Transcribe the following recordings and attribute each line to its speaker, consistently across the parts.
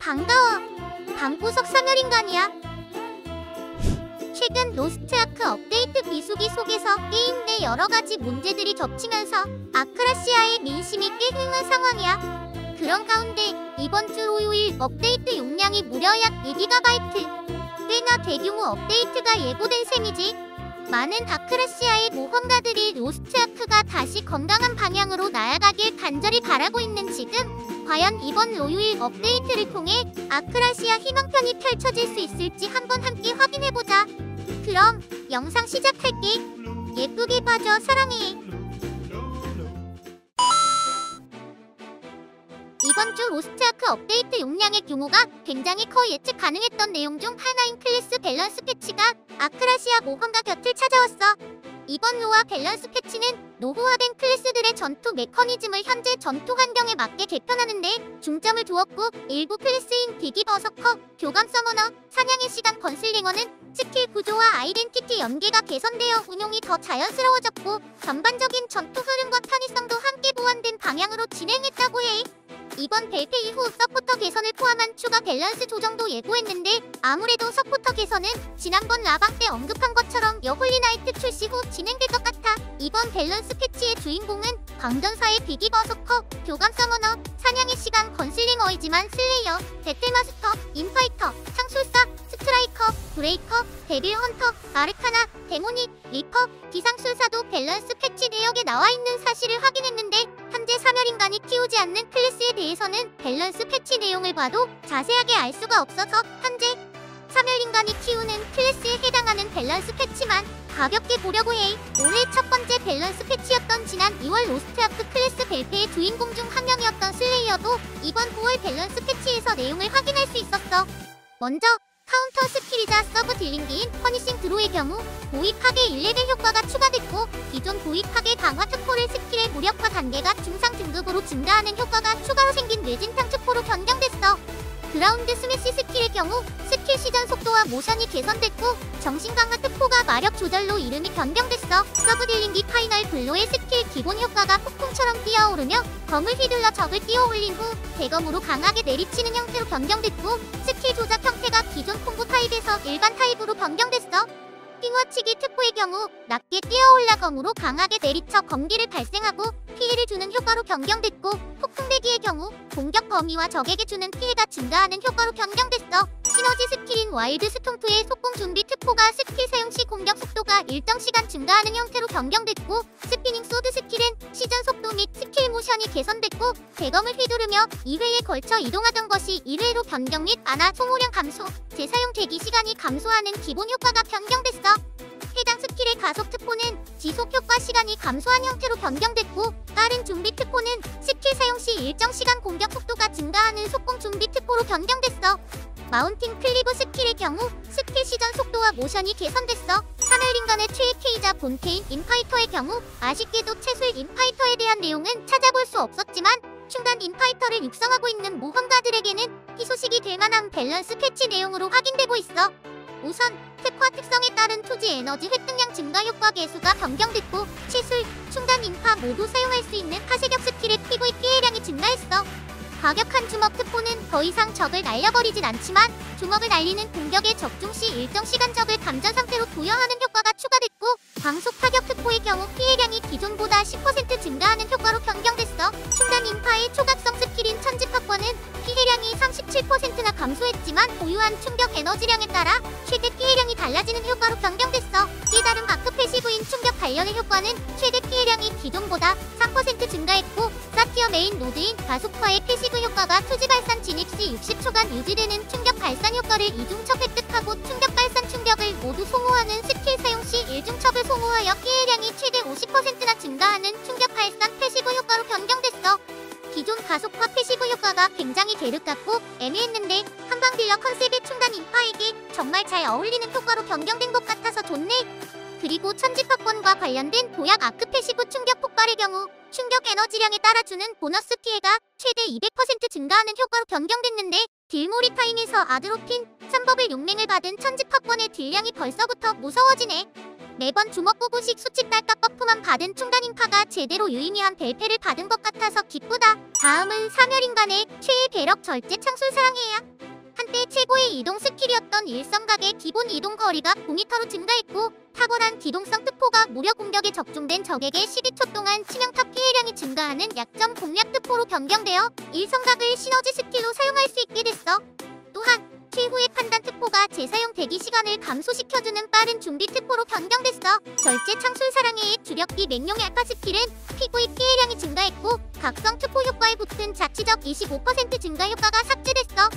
Speaker 1: 반가워. 방구석 사멸인간이야. 최근 로스트아크 업데이트 비수기 속에서 게임 내 여러가지 문제들이 겹치면서 아크라시아의 민심이 꽤 흥한 상황이야. 그런 가운데 이번 주 토요일 업데이트 용량이 무려 약 2GB, 꽤나 대규모 업데이트가 예고된 셈이지. 많은 아크라시아의 모험가들이 로스트아크가 다시 건강한 방향으로 나아가길 간절히 바라고 있는 지금, 과연 이번 토요일 업데이트를 통해 아크라시아 희망편이 펼쳐질 수 있을지 한번 함께 확인해보자. 그럼 영상 시작할게. 예쁘게 봐줘. 사랑해. 이번 주 로스트아크 업데이트 용량의 규모가 굉장히 커 예측 가능했던 내용 중 하나인 클래스 밸런스 패치가 아크라시아 모험가 곁을 찾아왔어. 이번 로아 밸런스 패치는 노후화된 클래스들의 전투 메커니즘을 현재 전투 환경에 맞게 개편하는데 중점을 두었고, 일부 클래스인 비기 버서커, 교감 서머너, 사냥의 시간 건슬링어는 스킬 구조와 아이덴티티 연계가 개선되어 운용이 더 자연스러워졌고, 전반적인 전투 흐름과 편의성도 함께 보완된 방향으로 진행했다고 해. 이번 발표 이후 서포터 개선을 포함한 추가 밸런스 조정도 예고했는데, 아무래도 서포터 개선은 지난번 라방 때 언급한 것처럼 여홀리나이트 출시 후 진행될 것 같아. 이번 밸런스 패치의 주인공은 광전사의 비기 버서커, 교감 서머너, 사냥의 시간 건슬링어이지만 슬레이어, 배틀마스터, 인파이터, 창술사, 스트라이커, 브레이커, 데빌 헌터, 아르카나, 데모닉, 리퍼, 기상술사도 밸런스 패치 내역에 나와있는 사실을 확인했는데, 현재 사멸인간이 키우지 않는 클래스에 대해서는 밸런스 패치 내용을 봐도 자세하게 알 수가 없어서 현재 사멸인간이 키우는 클래스에 해당하는 밸런스 패치만 가볍게 보려고 해. 올해 첫 번째 밸런스 패치였던 지난 2월 로스트아크 클래스 발표의 주인공 중 한 명이었던 슬레이어도 이번 9월 밸런스 패치에서 내용을 확인할 수 있었어. 먼저 카운터 스킬이자 서브 딜링기인 퍼니싱 드로의 경우 고위 파괴 1레벨 효과가 추가됐고, 기존 고위 파괴 강화 특포를 스킬의 무력화 단계가 중상 등급으로 증가하는 효과가 추가로 생긴 뇌진탕 특포로 변경됐어. 그라운드 스매시 스킬의 경우 스킬 시전 속도와 모션이 개선됐고, 정신 강화 특포가 마력 조절로 이름이 변경됐어. 서브 딜링기 파이널 블로의 스킬 기본 효과가 폭풍처럼 뛰어오르며 검을 휘둘러 적을 뛰어올린 후 대검으로 강하게 내리치는 형태로 변경됐고, 스킬 조작 형태가 기존 콤보 타입에서 일반 타입으로 변경됐어. 띵어치기 특포의 경우 낮게 뛰어올라 검으로 강하게 내리쳐 검기를 발생하고 피해를 주는 효과로 변경됐고, 폭풍배기의 경우 공격 범위와 적에게 주는 피해가 증가하는 효과로 변경됐어. 시너지 스킬인 와일드 스톰2의 속공 준비 특포가 스킬 사용 시 공격 속도가 일정 시간 증가하는 형태로 변경됐고, 스피닝 소드 스킬은 시전 속도 및 스킬 모션이 개선됐고, 대검을 휘두르며 2회에 걸쳐 이동하던 것이 1회로 변경 및 만화 소모량 감소, 재사용 대기 시간이 감소하는 기본 효과가 변경됐어. 해당 스킬의 가속 특포는 지속 효과 시간이 감소한 형태로 변경됐고, 다른 준비 특포는 스킬 사용 시 일정 시간 공격 속도가 증가하는 속공 준비 특포로 변경됐어. 마운틴 클리브 스킬의 경우 스킬 시전 속도와 모션이 개선됐어. 사멸인간의 최애 K자 본캐인 인파이터의 경우 아쉽게도 채술 인파이터에 대한 내용은 찾아볼 수 없었지만, 충단 인파이터를 육성하고 있는 모험가들에게는 희소식이 될 만한 밸런스 패치 내용으로 확인되고 있어. 우선 특화 특성에 따른 투지 에너지 획득량 증가 효과 개수가 변경됐고, 채술, 충단 인파 모두 사용할 수 있는 하세격 스킬의 PV 피해량이 증가했어. 과격한 주먹 특포는 더 이상 적을 날려버리진 않지만, 주먹을 날리는 공격에 적중 시 일정 시간 적을 감전 상태로 부여하는 효과가 추가됐고, 광속 타격 특포의 경우 피해량이 기존보다 10% 증가하는 효과로 변경됐어. 충단 인파의 초각성 스킬인 천지팍권은 피해량이 37%나 감소했지만 보유한 충격 에너지량에 따라 최대 피해량이 달라지는 효과로 변경됐어. 깨달은 마크 패시브인 충격 관련의 효과는 최대 피해량이 기존보다 3% 증가했고, 사티어 메인 노드인 가속화의 패시브 효과가 투지 발산 진입 시 60초간 유지되는 충격 발산 효과를 이중첩 획득하고, 충격 발산 충격을 모두 소모하는 스킬 사용 시 1중첩을 소모하여 피해량이 최대 50%나 증가하는 충격 발산 패시브 효과로 변경됐어. 기존 가속화 패시브 효과가 굉장히 계륵 같고 애매했는데, 한방 딜러 컨셉의 충단 인파에게 정말 잘 어울리는 효과로 변경된 것 같아서 좋네. 그리고 천지팍권과 관련된 도약 아크 패시브 충격 폭발의 경우 충격 에너지량에 따라 주는 보너스 피해가 최대 200% 증가하는 효과로 변경됐는데, 딜모리 타임에서 아드로핀, 3법을 용맹을 받은 천지팍권의 딜량이 벌써부터 무서워지네. 매번 주먹구구식 수칙 딸깍 버프만 받은 충단인파가 제대로 유의미한 벨페를 받은 것 같아서 기쁘다. 다음은 사멸인간의 최애 배럭 절제 창술 사랑해야. 한때 최고의 이동 스킬이었던 일성각의 기본 이동 거리가 9m로 증가했고 탁월한 기동성 특포가 무려 공격에 적중된 적에게 12초 동안 치명타 피해량이 증가하는 약점 공략 특포로 변경되어 일성각을 시너지 스킬로 사용할 수 있게 됐어. 또한 최후의 판단 특포가 재사용 대기 시간을 감소시켜주는 빠른 준비 특포로 변경됐어. 절제 창술사랑해의 주력기 맹룡의 알파 스킬은 피구의 피해량이 증가했고 각성 특포 효과에 붙은 자치적 25% 증가 효과가 삭제됐어.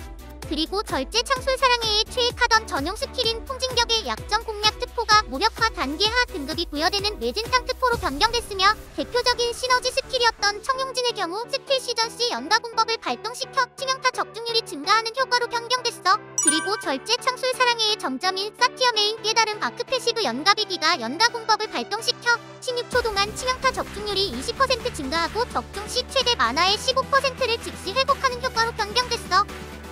Speaker 1: 그리고 절제 창술사랑해의 최애하던 전용 스킬인 풍진격의 약점 공략 특포가 무력화 단계 하 등급이 부여되는 외진탕 특포로 변경됐으며 대표적인 시너지 스킬이었던 청용진의 경우 스킬 시전 시 연가공법을 발동시켜 치명타 적중률이 증가하는 효과로 변경됐어. 그리고 절제 창술사랑해의 정점인 사티어 메인 깨달음 아크 패시브 연가비기가 연가공법을 발동시켜 16초 동안 치명타 적중률이 20% 증가하고 적중 시 최대 만화의 15%를 즉시 회복하는 효과로 변경됐어.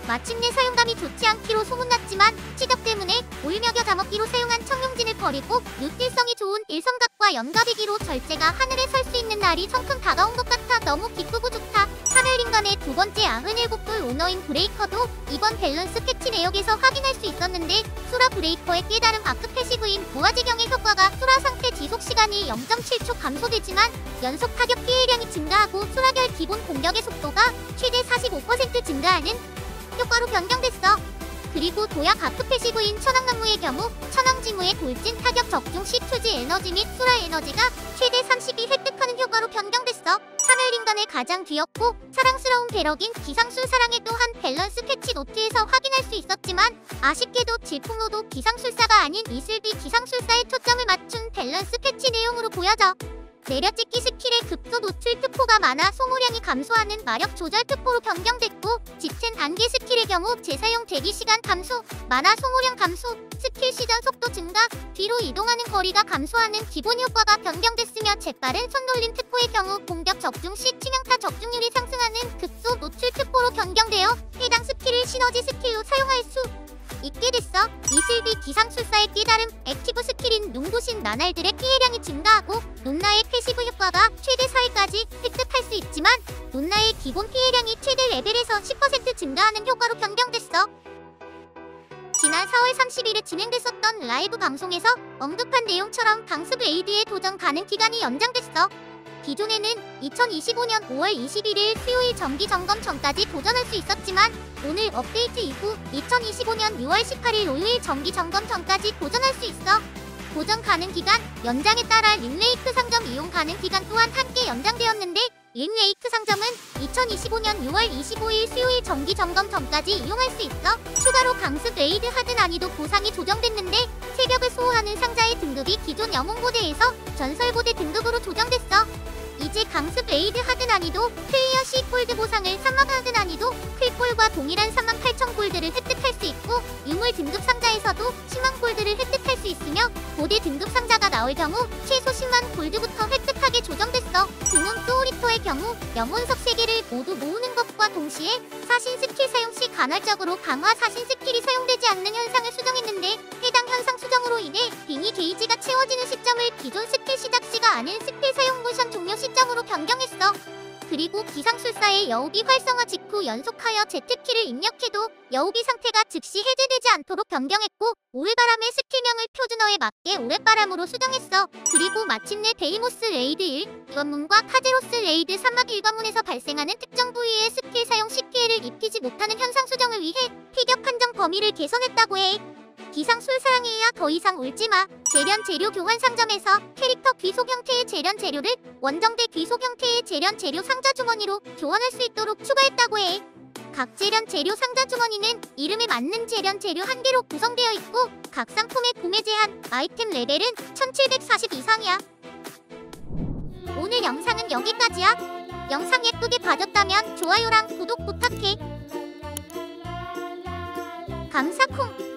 Speaker 1: 마침내 사용감이 좋지 않기로 소문났지만 치적 때문에 올며겨 자먹기로 사용한 청룡진을 버리고 유틸성이 좋은 일성각과 연가비기로 절제가 하늘에 설 수 있는 날이 성큼 다가온 것 같아 너무 기쁘고 좋다. 하늘인간의 두 번째 97불 오너인 브레이커도 이번 밸런스 패치 내역에서 확인할 수 있었는데 수라 브레이커의 깨달음 아크 패시브인 무아지경의 효과가 수라 상태 지속 시간이 0.7초 감소되지만 연속 타격 피해량이 증가하고 수라결 기본 공격의 속도가 최대 45% 증가하는 효과로 변경됐어. 그리고 도약 아크 패시브인 천왕나무의 경우 천왕지무의 돌진 타격 적중 시 투지 에너지 및 수라 에너지가 최대 32 획득하는 효과로 변경됐어. 하늘인간의 가장 귀엽고 사랑스러운 배럭인 기상술 사랑의 또한 밸런스 패치 노트에서 확인할 수 있었지만 아쉽게도 질풍노도 기상술사가 아닌 이슬비 기상술사에 초점을 맞춘 밸런스 패치 내용으로 보여져. 내려찍기 스킬의 급소 노출 특포가 많아 소모량이 감소하는 마력 조절 특포로 변경됐고 짙은 단계 스킬의 경우 재사용 대기 시간 감소, 만화 소모량 감소, 스킬 시전 속도 증가, 뒤로 이동하는 거리가 감소하는 기본 효과가 변경됐으며 재빠른 손놀림 특포의 경우 공격 적중 시 치명타 적중률이 상승하는 급소 노출 특포로 변경되어 해당 스킬을 시너지 스킬로 사용할 수 있게 됐어. 이슬비 기상술사의 깨달음 액티브 스킬인 눈부신 나날들의 피해량이 증가하고 논나의 패시브 효과가 최대 4회까지 획득할 수 있지만 논나의 기본 피해량이 최대 레벨에서 10% 증가하는 효과로 변경됐어. 지난 4월 30일에 진행됐었던 라이브 방송에서 언급한 내용처럼 강습 에이드의 도전 가능 기간이 연장됐어. 기존에는 2025년 5월 21일 수요일 정기 점검 전까지 도전할 수 있었지만 오늘 업데이트 이후 2025년 6월 18일 토요일 정기 점검 전까지 도전할 수 있어. 도전 가능 기간 연장에 따라 링레이크 상점 이용 가능 기간 또한 함께 연장되었는데 링레이크 상점은 2025년 6월 25일 수요일 정기 점검 전까지 이용할 수 있어. 추가로 강습 레이드 하드 난이도 보상이 조정됐는데 새벽을 소호하는 상자의 등급이 기존 영웅고대에서 전설고대 등급으로 조정됐어. 이제 강습 레이드 하드 난이도 플레이어 C 골드 보상을 3만 하드 난이도 클골과 동일한 38,000 골드를 획득할 수 있고 유물 등급 상자에서도 10만 골드를 획득할 수 있으며 고대 등급 상자가 나올 경우 최소 10만 골드부터 획득하게 조정됐어. 금운 소울리터의 경우 영혼석 3개를 모두 모으는 것과 동시에 사신 스킬 사용 시 간헐적으로 강화 사신 스킬이 사용되지 않는 현상을 수정했는데 해당 현상 수정으로 인해 빙의 게이지가 채워지는 시점을 기존 스킬 시작 시가 아닌 스킬 사용 모션 종료 시점으로 변경했어. 그리고 기상술사의 여우비 활성화 직후 연속하여 Z키를 입력해도 여우비 상태가 즉시 해제되지 않도록 변경했고 오해바람의 스킬명을 표준어에 맞게 오랫바람으로 수정했어. 그리고 마침내 데이모스 레이드 1, 1관문과 카제로스 레이드 3막 1관문에서 발생하는 특정 부위의 스킬 사용 시 피해를 입히지 못하는 현상 수정을 위해 피격 판정 범위를 개선했다고 해. 기상술사랑해야 더 이상 울지마. 재련 재료 교환 상점에서 캐릭터 귀속 형태의 재련 재료를 원정대 귀속 형태의 재련 재료 상자 주머니로 교환할 수 있도록 추가했다고 해. 각 재련 재료 상자 주머니는 이름에 맞는 재련 재료 1개로 구성되어 있고 각 상품의 구매 제한, 아이템 레벨은 1740 이상이야. 오늘 영상은 여기까지야. 영상 예쁘게 봐줬다면 좋아요랑 구독 부탁해. 감사콩.